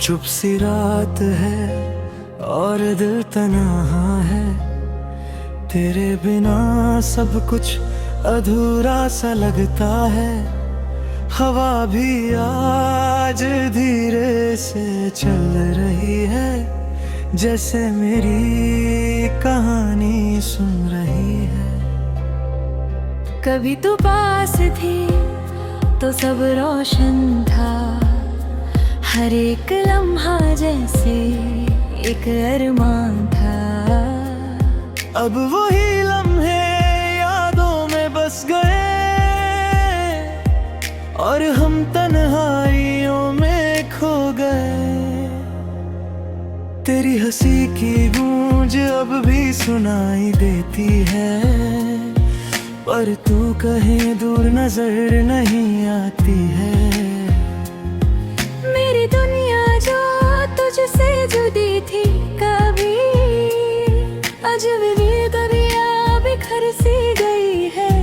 चुप सी रात है और दिल तन्हा है, तेरे बिना सब कुछ अधूरा सा लगता है। हवा भी आज धीरे से चल रही है, जैसे मेरी कहानी सुन रही है। कभी तू पास थी तो सब रोशन था, हर एक लम्हा जैसे एक अरमान था। अब वही लम्हे यादों में बस गए और हम तन्हाइयों में खो गए। तेरी हंसी की गूंज अब भी सुनाई देती है, पर तू कहीं दूर नजर नहीं आती है। मेरी दुनिया जो तुझसे जुदी थी, कभी अजब कभी बिखर सी गई है।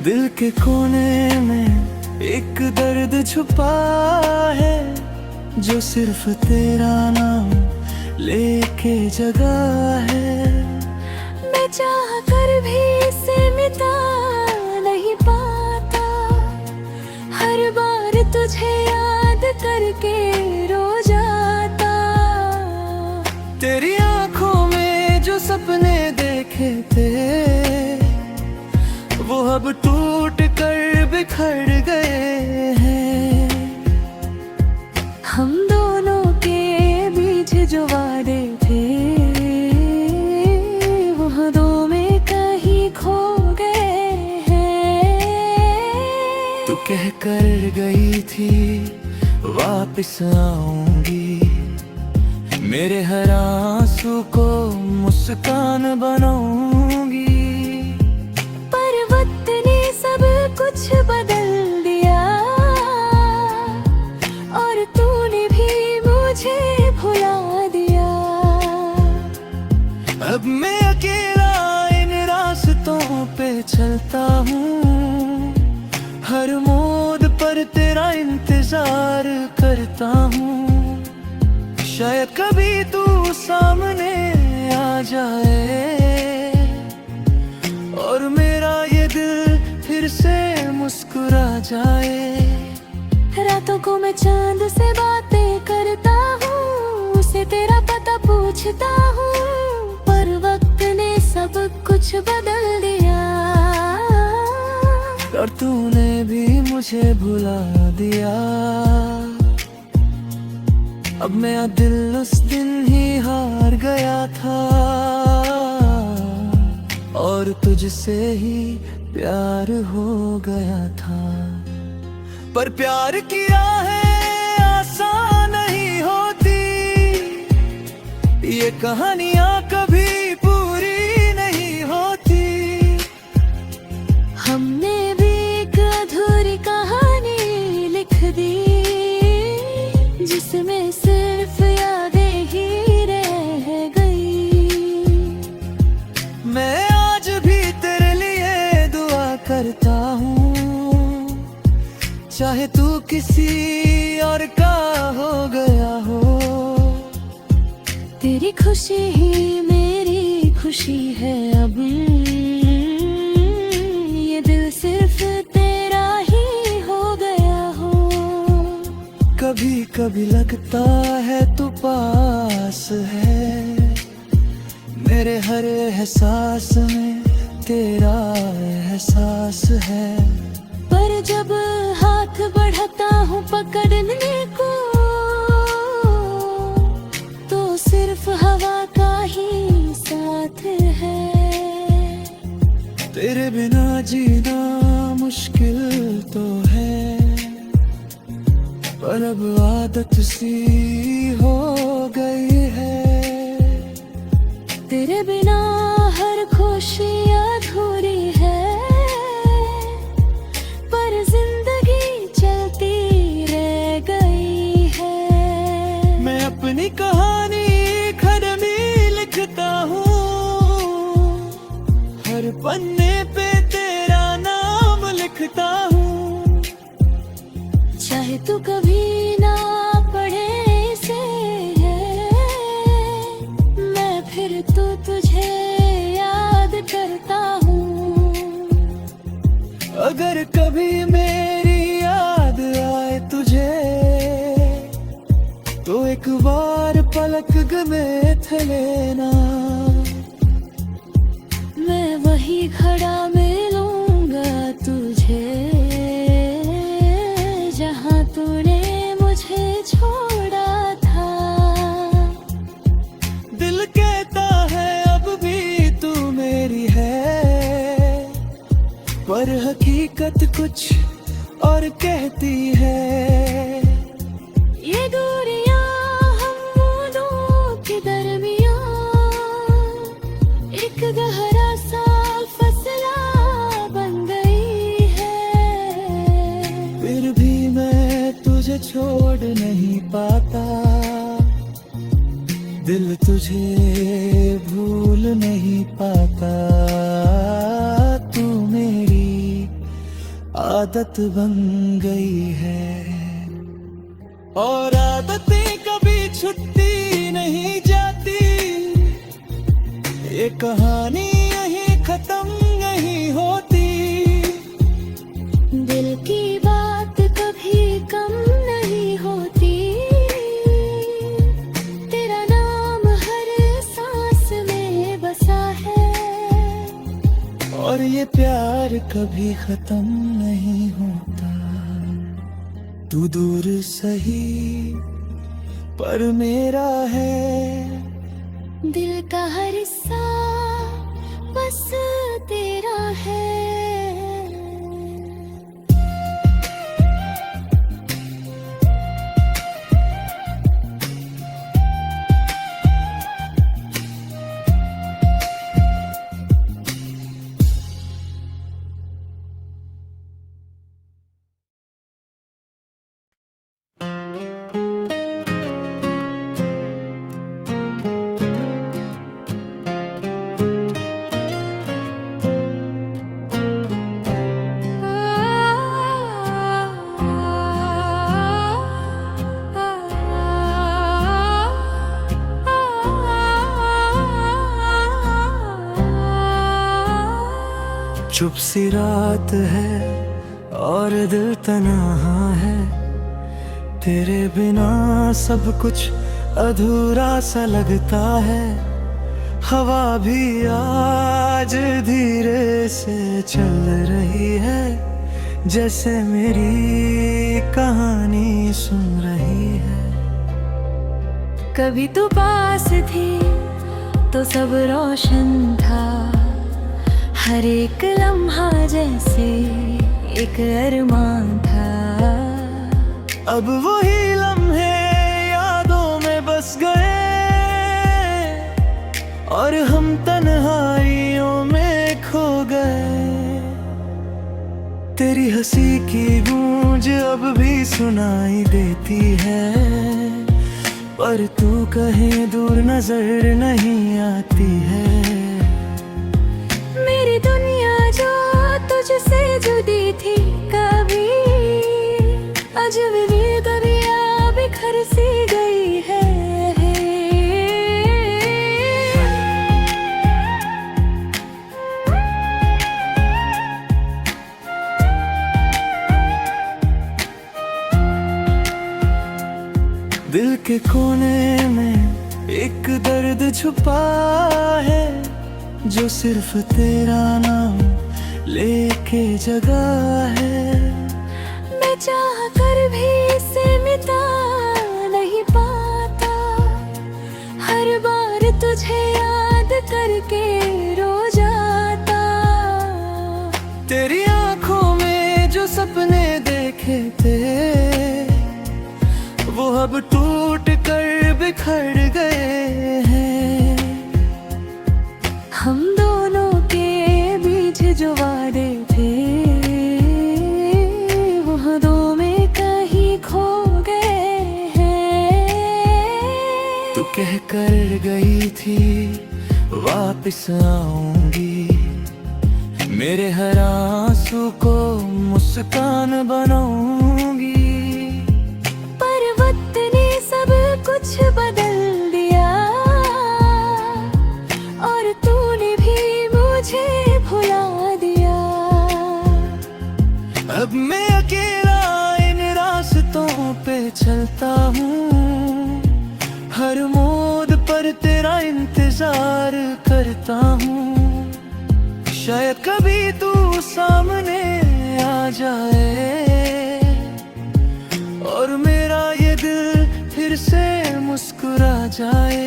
दिल के कोने में एक दर्द छुपा है, जो सिर्फ तेरा नाम लेके जगा है। मैं चाह कर भी इसे मिटा नहीं पाता, हर बार तुझे याद करके रो जाता। तेरी आंखों में जो सपने देखे थे, वो अब टूट कर बिखर गए हैं। हम दोनों के बीच जो वादे थे, वो दो में कहीं खो गए हैं। तू कह कर गई थी वापस आऊंगी, मेरे हर आंसू को मुस्कान बनाऊंगी। पर वक्त ने सब कुछ बदल दिया, और तूने भी मुझे भुला दिया। अब मैं अकेला इन रास्तों पे चलता हूँ, हर मोड़ पर तेरा इंतजार करता हूँ। शायद कभी तू सामने आ जाए और मेरा ये दिल फिर से मुस्कुरा जाए। रातों को मैं चांद से बातें करता हूँ, उसे तेरा पता पूछता हूँ, पर वक्त ने सब कुछ बदल दिया। और तूने भी मुझे भुला दिया। अब मेरा दिल उस दिन ही हार गया था, और तुझसे ही प्यार हो गया था। पर प्यार किया है आसान नहीं होती, ये कहानियां कभी पूरी नहीं होती। हमने भी एक अधूरी कहानी लिख दी, जिसमें सिर्फ यादें ही रह गई। मैं आज भी तेरे लिए दुआ करता हूँ, चाहे तू किसी और का हो गया हो। तेरी खुशी ही मेरी खुशी है अब, ये दिल सिर्फ तेरा ही हो गया हो। कभी कभी लगता है तू पास है, मेरे हर एहसास में तेरा एहसास है। पर जब हाथ बढ़ाता हूँ पकड़ने को, तो सिर्फ हवा का ही साथ है। तेरे बिना जीना मुश्किल तो है, पर अब आदत सी हो गई है। तेरे बिना हर खुशी अधूरी है, पर जिंदगी चलती रह गई है। मैं अपनी कहानी पन्ने पे तेरा नाम लिखता हूँ। चाहे तू कभी ना पढ़े इसे, मैं फिर तो तुझे याद करता हूँ। अगर कभी मेरी याद आए तुझे, तो एक बार पलक गमेथ लेना। मैं वही खड़ा मिलूंगा तुझे, जहाँ तूने मुझे छोड़ा था। दिल कहता है अब भी तू मेरी है, पर हकीकत कुछ और कहती है। ये दूरियां हम दोनों के दरमियां एक गहरा सा फसला बन गई है। फिर भी मैं तुझे छोड़ नहीं पाता, दिल तुझे भूल नहीं पाता। तू मेरी आदत बन गई है, और आदतें कभी छुट्टी नहीं जाती। ये कहानी यहीं खत्म नहीं होती। दिल की बात कभी कम नहीं होती। तेरा नाम हर सांस में बसा है, और ये प्यार कभी खत्म नहीं होता। तू दूर सही पर मेरा है, दिल का हर हिस्सा बस तेरा है। चुप सी रात है और दिल तन्हा है, तेरे बिना सब कुछ अधूरा सा लगता है। हवा भी आज धीरे से चल रही है, जैसे मेरी कहानी सुन रही है। कभी तू पास थी तो सब रोशन था, हर एक लम्हा जैसे एक अरमान था। अब वही लम्हे यादों में बस गए, और हम तन्हाइयों में खो गए। तेरी हंसी की गूंज अब भी सुनाई देती है, पर तू कहीं दूर नजर नहीं आती है। मेरी दुनिया जो तुझसे जुदी थी, कभी अजब दरिया बिखर सी गई है। दिल के कोने में एक दर्द छुपा है, जो सिर्फ तेरा नाम लेके जगा है। मैं चाह कर भी इसे मिटा नहीं पाता, हर बार तुझे याद करके रो जाता। तेरी आंखों में जो सपने देखे थे, वो अब टूट कर बिखर गए हैं। हम दोनों के बीच जो वादे थे, वह दो में कहीं खो गए हैं। तू कह कर गई थी वापिस आऊंगी, मेरे हर आंसू को मुस्कान बनाऊंगी। पर वक्त ने सब कुछ बदल दिया और तूने भी मुझे भुला दिया। अब मैं अकेला इन रास्तों पे चलता हूँ, हर मोड़ पर तेरा इंतजार करता हूँ। शायद कभी तू सामने आ जाए और मेरा ये दिल फिर से मुस्कुरा जाए।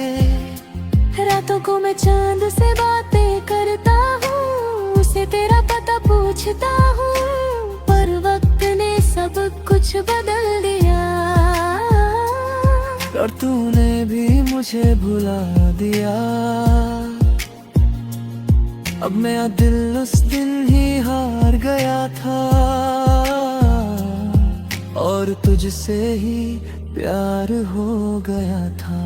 रातों को मैं चांद से बातें करता हूँ, उसे तेरा पता पूछता हूँ, पर वक्त ने सब कुछ बदल दिया और तूने भी मुझे भुला दिया। अब मेरा दिल उस दिन ही हार गया था और तुझसे ही प्यार हो गया था।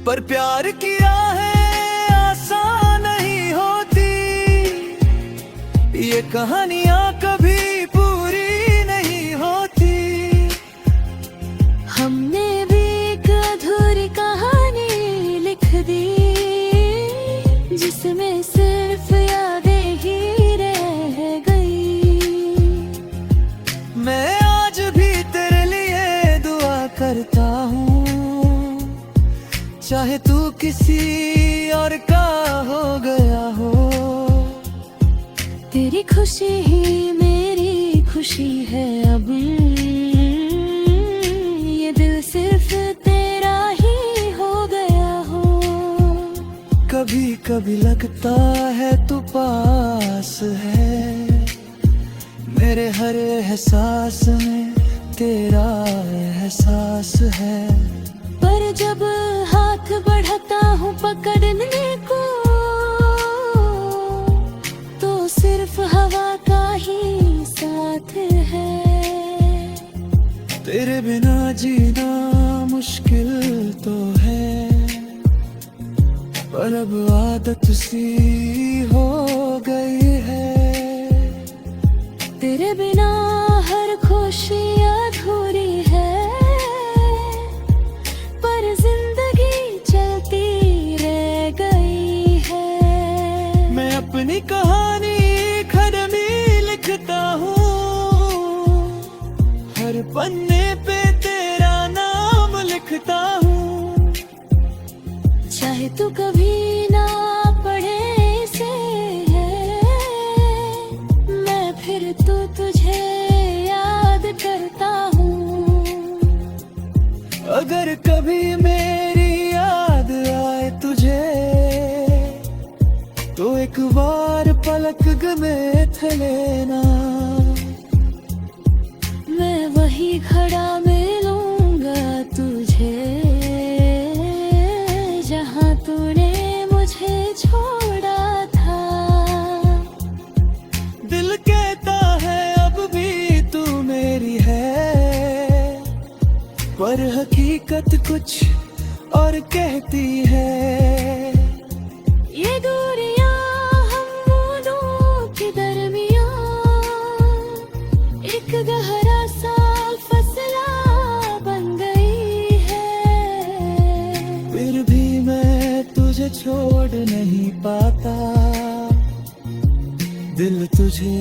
पर प्यार की राहें आसान नहीं होती, ये कहानियां कभी पूरी नहीं होती। हमने भी एक अधूरी कहानी लिख दी, जिसमें सिर्फ यादें ही रह गई। मैं आज भी तेरे लिए दुआ करता हूँ, चाहे तू किसी और का हो गया हो। तेरी खुशी ही मेरी खुशी है अब, ये दिल सिर्फ तेरा ही हो गया हो। कभी कभी लगता है तू पास है, मेरे हर एहसास में तेरा एहसास है। पर जब हाथ बढ़ाता हूँ पकड़ने को, तो सिर्फ हवा का ही साथ है। तेरे बिना जीना मुश्किल तो है, पर अब आदत सी हो गई है। तेरे बिना हर खुशी अधूरी है, पर जिंदगी चलती रह गई है। मैं अपनी कहानी खड़मी लिखता हूँ, हर पन्ने पे तेरा नाम लिखता हूँ। चाहे तू कभी ना पढ़े इसे, मैं फिर तो तुझे याद करता हूँ। अगर कभी मेरी याद आए तुझे, तो एक बार पलक समेत लेना। मैं वही खड़ा मिलूंगा तुझे, जहाँ तूने मुझे छोड़ा था। दिल कहता है अब भी तू मेरी है, पर हकीकत कुछ और कहती है। ये दूरियां हम दोनों के दरमियां एक गहरा सा फसला बन गई है। फिर भी मैं तुझे छोड़ नहीं पाता, दिल तुझे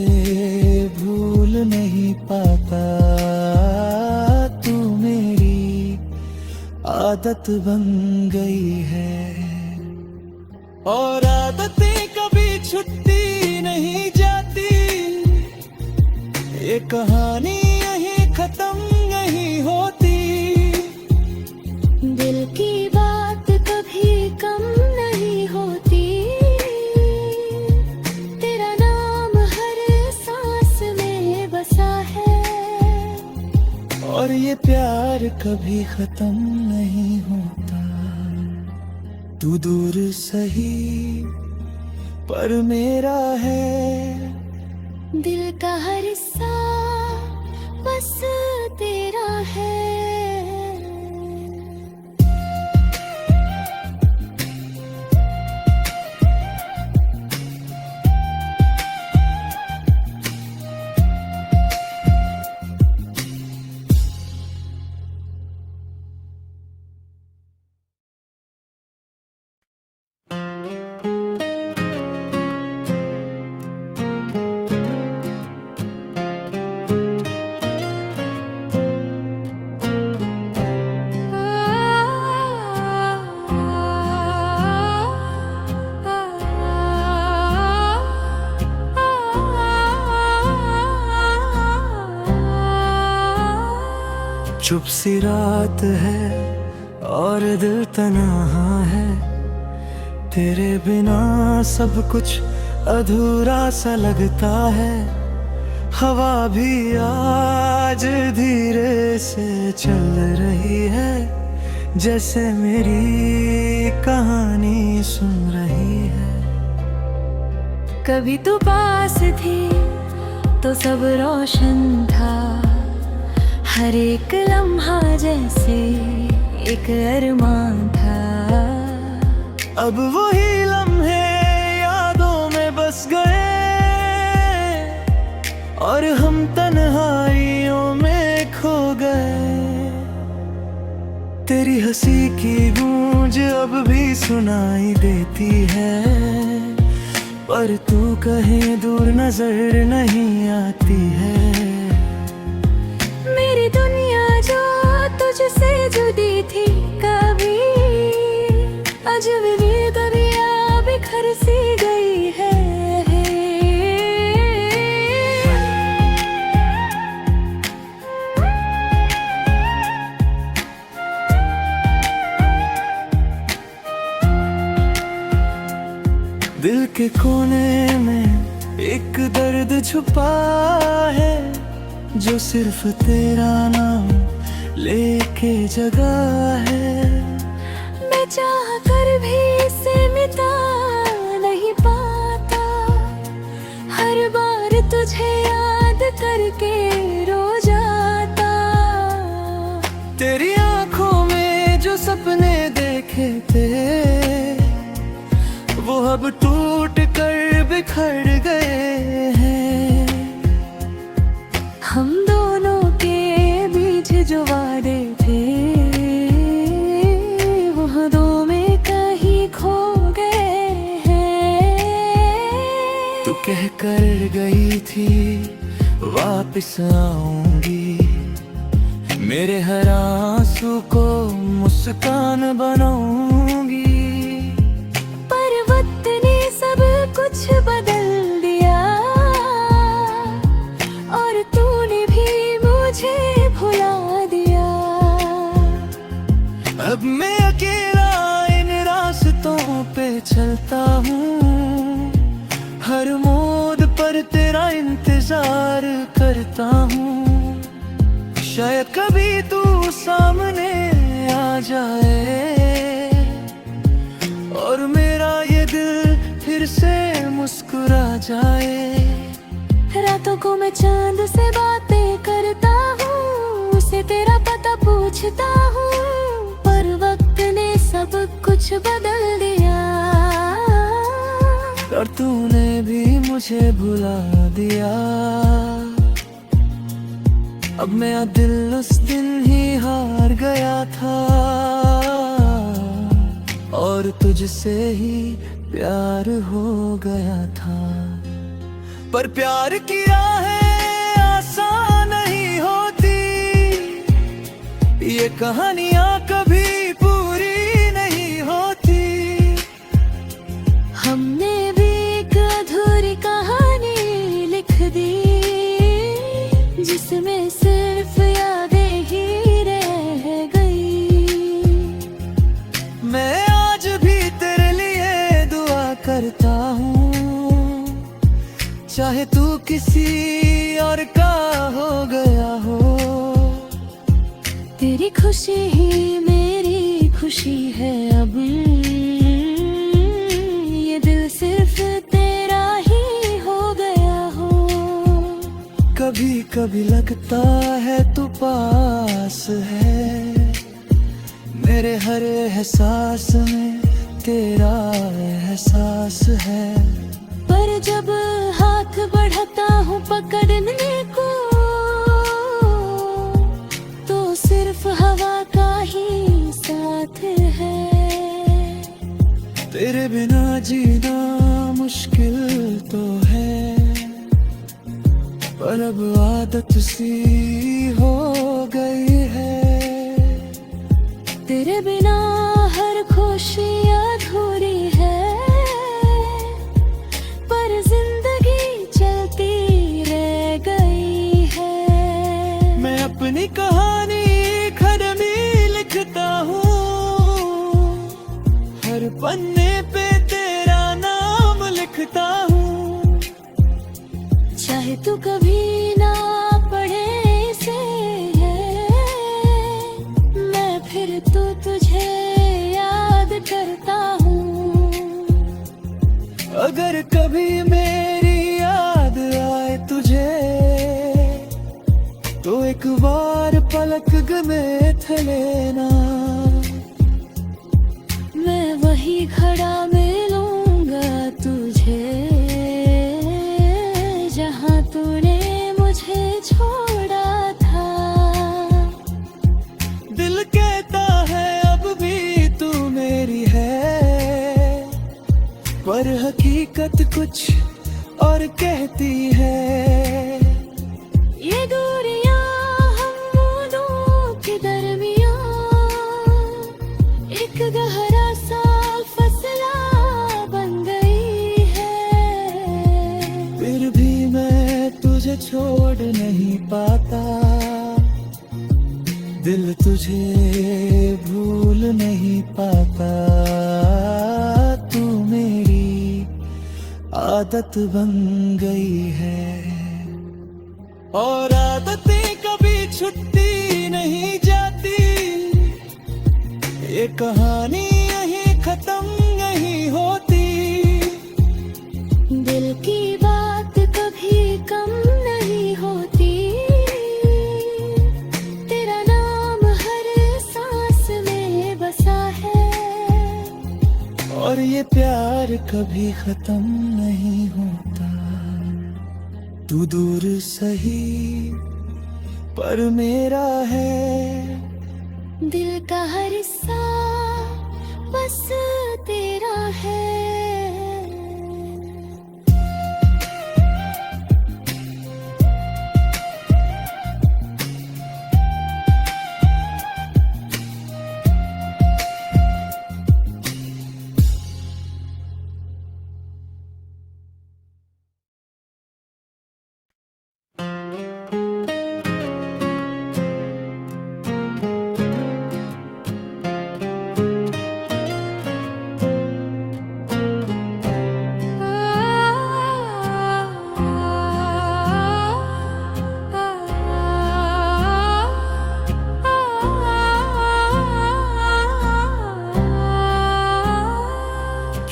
भूल नहीं पाता। तू मेरी आदत बन गई है, और आदतें कभी छुट्टी नहीं जाती। ये कहानी यहीं खत्म नहीं होती। दिल की बात कभी कम नहीं होती। तेरा नाम हर सांस में बसा है, और ये प्यार कभी खत्म नहीं होता। तू दूर सही पर मेरा है, दिल का हर हिस्सा बस तेरा है। चुप सी रात है और दिल तन्हा है, तेरे बिना सब कुछ अधूरा सा लगता है। हवा भी आज धीरे से चल रही है, जैसे मेरी कहानी सुन रही है। कभी तू पास थी तो सब रोशन था, हर एक लम्हा जैसे एक अरमान था। अब वही लम्हे यादों में बस गए और हम तन्हाइयों में खो गए। तेरी हंसी की गूंज अब भी सुनाई देती है, पर तू कहीं दूर नजर नहीं आती है। मेरी दुनिया जो तुझसे जुदी थी, कभी अजब दरिया बिखर सी गई है। दिल के कोने में एक दर्द छुपा है, जो सिर्फ तेरा नाम लेके जगा है। मैं चाह कर भी इसे मिटा नहीं पाता, हर बार तुझे याद करके रो जाता। तेरी आंखों में जो सपने देखे थे, वो अब टूट कर बिखर गए हैं। हम दोनों के बीच जो वादे थे, वह दो में कहीं खो गए हैं। तू कह कर गई थी वापिस आऊंगी, मेरे हर आंसू को मुस्कान बनाऊंगी। पर वक्त ने सब कुछ बदल दिया, और तूने भी मुझे भुला दिया। अब मैं अकेला इन रास्तों पे चलता हूँ, हर मोड़ पर तेरा इंतजार करता हूँ। शायद कभी तू सामने आ जाए और मेरा ये दिल फिर से मुस्कुरा जाए। रातों को मैं चांद से बातें करता हूँ, उसे तेरा पता पूछता हूँ, पर वक्त ने सब कुछ बदल दिया। और तूने भी मुझे भुला दिया। अब मेरा दिल उस दिन ही हार गया था, और तुझसे ही प्यार हो गया था। पर प्यार की राहें आसान नहीं होती, ये कहानियां कभी पूरी नहीं होती। हमने भी एक अधूरी कहानी लिख दी, जिसमें सिर्फ यादें ही रह गई। मैं आज भी तेरे लिए दुआ करता हूँ, चाहे तू किसी और का हो गया हो। तेरी खुशी ही मेरी खुशी है अब, ये दिल सिर्फ तेरा ही हो गया हो। कभी कभी लगता है तू पास है, मेरे हर एहसास में तेरा एहसास है। पर जब हाथ बढ़ाता हूँ पकड़ने को, तो सिर्फ हवा का ही साथ है। तेरे बिना जीना मुश्किल तो है, पर अब आदत सी हो गई है। तेरे बिना हर खुशी अधूरी है, पर जिंदगी चलती रह गई है। मैं अपनी कहानी चाहे तू कभी ना पढ़े से मैं फिर तो तुझे याद करता हूँ। अगर कभी मेरी याद आए तुझे तो एक बार पलक गमेथ लेना, मैं वही खड़ा मिलूंगा तुझे जहां तूने मुझे छोड़ा था। दिल कहता है अब भी तू मेरी है, पर हकीकत कुछ और कहती है। ये दूरियां हम दोनों के दरमियां एक गहरा सा फसला बन गई है। फिर भी मैं तुझे छोड़ नहीं पाता, दिल तुझे भूल नहीं पाता। तू मेरी आदत बन गई है, और आदतें कभी छुट्टी नहीं जाती। ये कहानी यहीं खत्म नहीं होती। दिल की बात कभी कम नहीं होती। तेरा नाम हर सांस में बसा है, और ये प्यार कभी खत्म नहीं होता। तू दूर सही पर मेरा है, दिल का हर हिस्सा बस तेरा है।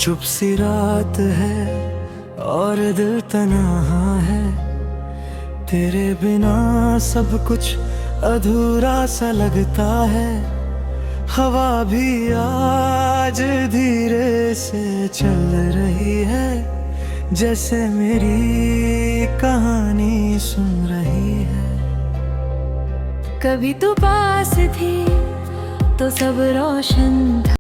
चुप सी रात है और दिल तन्हा है, तेरे बिना सब कुछ अधूरा सा लगता है। हवा भी आज धीरे से चल रही है, जैसे मेरी कहानी सुन रही है। कभी तू पास थी तो सब रोशन था।